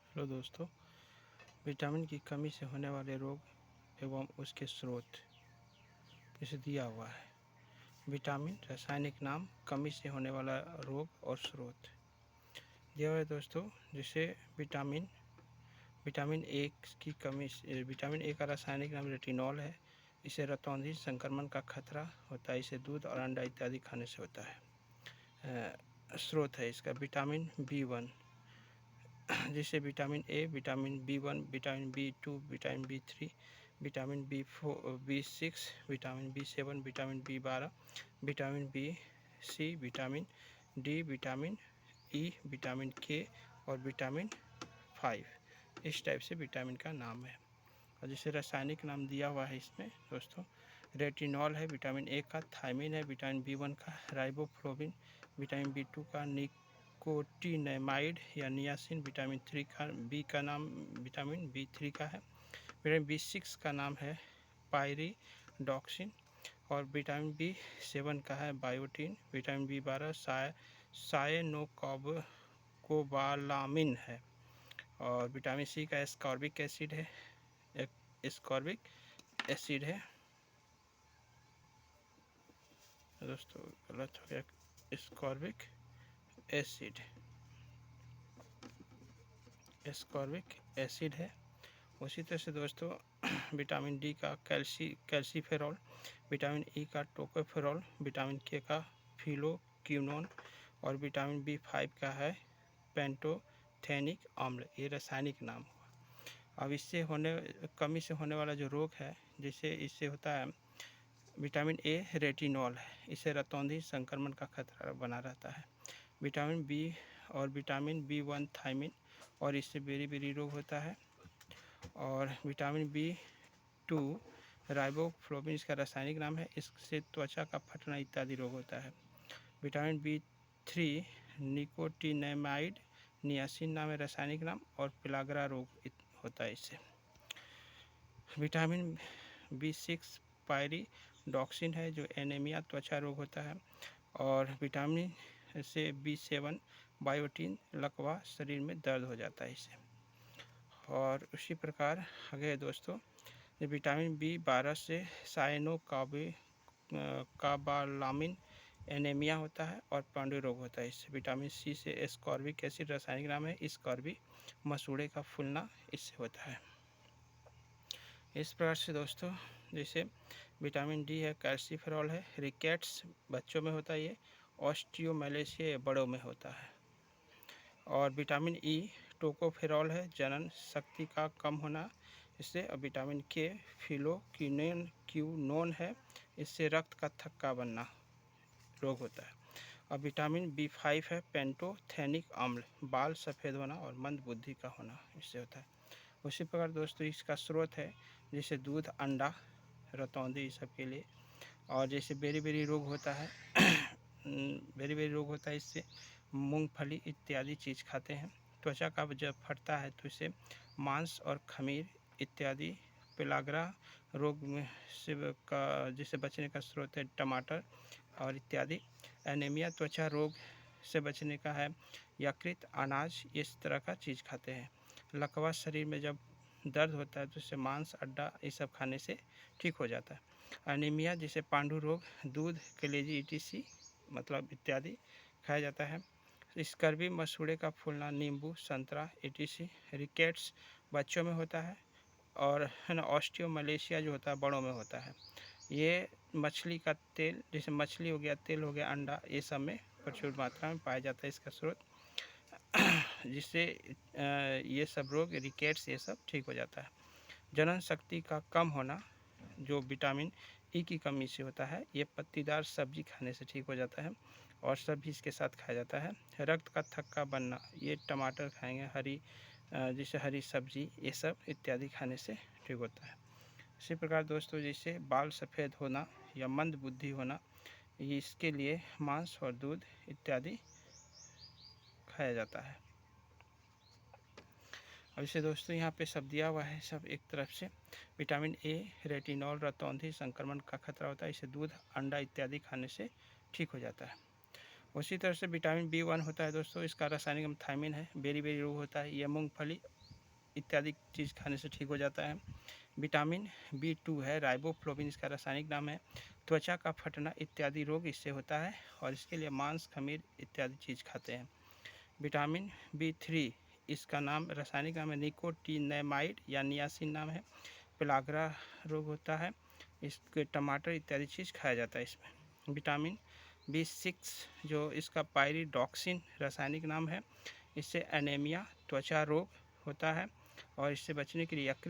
Hello दोस्तों, vitamin की कमी से होने वाले रोग एवं उसके स्रोत इसे दिया हुआ है। विटामिन रासायनिक नाम, कमी से होने वाला रोग और स्रोत दिया हुआ है दोस्तों। जिसे विटामिन विटामिन ए की कमी से, विटामिन ए का रासायनिक नाम रेटिनॉल है। इसे रतौंधी संक्रमण का खतरा होता है। इसे दूध और अंडा इत्यादि खाने से होता है। स्रोत है इसका विटामिन B1, जिससे vitamin A, vitamin B1, vitamin B2, vitamin B3, vitamin B4, B6, vitamin B7, vitamin B12, vitamin B, C, vitamin D, vitamin E, vitamin K और विटामिन 5। इस टाइप से विटामिन का नाम है। और जिसे रासायनिक नाम दिया हुआ है इसमें दोस्तों, रेटिनॉल है विटामिन ए का, थायमिन है विटामिन B1 का, राइबोफ्लोविन विटामिन B2 का, निकोटिनेमाइड या नियासिन विटामिन 3 का, बी का नाम विटामिन B3 का है, विटामिन B6 का नाम है पायरिडॉक्सिन और विटामिन B7 का है बायोटीन, विटामिन B12 सायनोकोबालामिन है और विटामिन सी का एस्कॉर्बिक एसिड है, एस्कॉर्बिक एसिड है दोस्तों, गलत हो गया, एस्कॉर्बिक एसिड, एस्कॉर्बिक एसिड है। उसी तरह से दोस्तों विटामिन डी का कैल्सीफेरॉल, विटामिन ई का टोकोफेरॉल, विटामिन के का फिलोक्विनोन और विटामिन B5 का है पेंटोथेनिक अम्ल। ये रासायनिक नाम हुआ। अब इससे कमी से होने वाला जो रोग है, जिससे इससे होता है विटामिन ए रेटिनॉल है। इससे रतौंधी संक्रमण का खतरा बना रहता है। विटामिन बी और विटामिन B1 थायमिन और इससे बेरी रोग होता है। और विटामिन B2 राइबोफ्लोविन इसका रासायनिक नाम है। इससे त्वचा का फटना इत्यादि रोग होता है। विटामिन B3 निकोटिनेमाइड नियासिन नाम है रासायनिक नाम और पिलाग्रा रोग होता है इससे। विटामिन B6 पायरिडॉक्सिन है जो एनीमिया त्वचा रोग होता है। और विटामिन से B7 बायोटीन लकवा, शरीर में दर्द हो जाता है इससे। और उसी प्रकार आगे दोस्तों विटामिन B12 से सायनोकाबालामिन एनीमिया होता है और पांडु रोग होता है इससे। विटामिन सी से एस्कॉर्बिक एसिड रासायनिक नाम है, स्कॉर्बी मसूड़े का फूलना इससे होता है। इस प्रकार से दोस्तों जैसे विटामिन डी है, कैल्सीफेरॉल है, रिकेट्स बच्चों में होता है ये, ऑस्टियोमैलेशिया बड़ों में होता है। और विटामिन ई टोकोफेरॉल है, जनन शक्ति का कम होना इससे। और विटामिन के फिलोक्विनोन है, इससे रक्त का थक्का बनना रोग होता है। और विटामिन B5 है पेंटोथेनिक अम्ल, बाल सफ़ेद होना और मंद बुद्धि का होना इससे होता है। उसी प्रकार दोस्तों इसका स्रोत है जैसे दूध, अंडा, रतौंधी, इस सब के लिए। और जैसे बेरी रोग होता है बेरी रोग होता है इससे मूंगफली इत्यादि चीज़ खाते हैं। त्वचा का जब फटता है तो इससे मांस और खमीर इत्यादि। पिलाग्रा रोग में से का जिससे बचने का स्रोत है टमाटर और इत्यादि। एनीमिया त्वचा रोग से बचने का है यकृत, अनाज, इस तरह का चीज़ खाते हैं। लकवा शरीर में जब दर्द होता है तो इससे मांस, अड्डा, ये सब खाने से ठीक हो जाता है। एनीमिया जैसे पांडु रोग, दूध, कलेजी ETC मतलब इत्यादि खाया जाता है। स्कर्वी मसूड़े का फूलना, नींबू, संतरा ETC। रिकेट्स बच्चों में होता है और है ना, ऑस्टियोमलेशिया जो होता है बड़ों में होता है। ये मछली का तेल, जैसे मछली हो गया, तेल हो गया, अंडा, ये सब में प्रचुर मात्रा में पाया जाता है इसका स्रोत, जिससे ये सब रोग, रिकेट्स, ये सब ठीक हो जाता है। जनन शक्ति का कम होना जो विटामिन ई की कमी से होता है, ये पत्तीदार सब्जी खाने से ठीक हो जाता है और सब्जी इसके साथ खाया जाता है। रक्त का थक्का बनना, ये टमाटर खाएंगे, जैसे हरी सब्जी, ये सब इत्यादि खाने से ठीक होता है। इसी प्रकार दोस्तों जैसे बाल सफ़ेद होना या मंद बुद्धि होना, इसके लिए मांस और दूध इत्यादि खाया जाता है। अब इसे दोस्तों यहाँ पे सब दिया हुआ है, सब एक तरफ से। विटामिन ए रेटिनॉल रतौंधी संक्रमण का खतरा होता है, इसे दूध, अंडा इत्यादि खाने से ठीक हो जाता है। उसी तरह से विटामिन B1 होता है दोस्तों, इसका रासायनिक नाम थायमिन है। बेरी रोग होता है, यह मूंगफली इत्यादि चीज़ खाने से ठीक हो जाता है। विटामिन B2 है, राइबोफ्लोविन इसका रासायनिक नाम है। त्वचा का फटना इत्यादि रोग इससे होता है और इसके लिए मांस, खमीर इत्यादि चीज़ खाते हैं। विटामिन B3 इसका नाम रासायनिक नाम है निकोटिनेमाइड या नियासिन नाम है। पेलाग्रा रोग होता है, इसके टमाटर इत्यादि चीज़ खाया जाता है इसमें। विटामिन B6 जो इसका पायरिडॉक्सिन रासायनिक नाम है, इससे एनीमिया, त्वचा रोग होता है और इससे बचने के लिए यकृत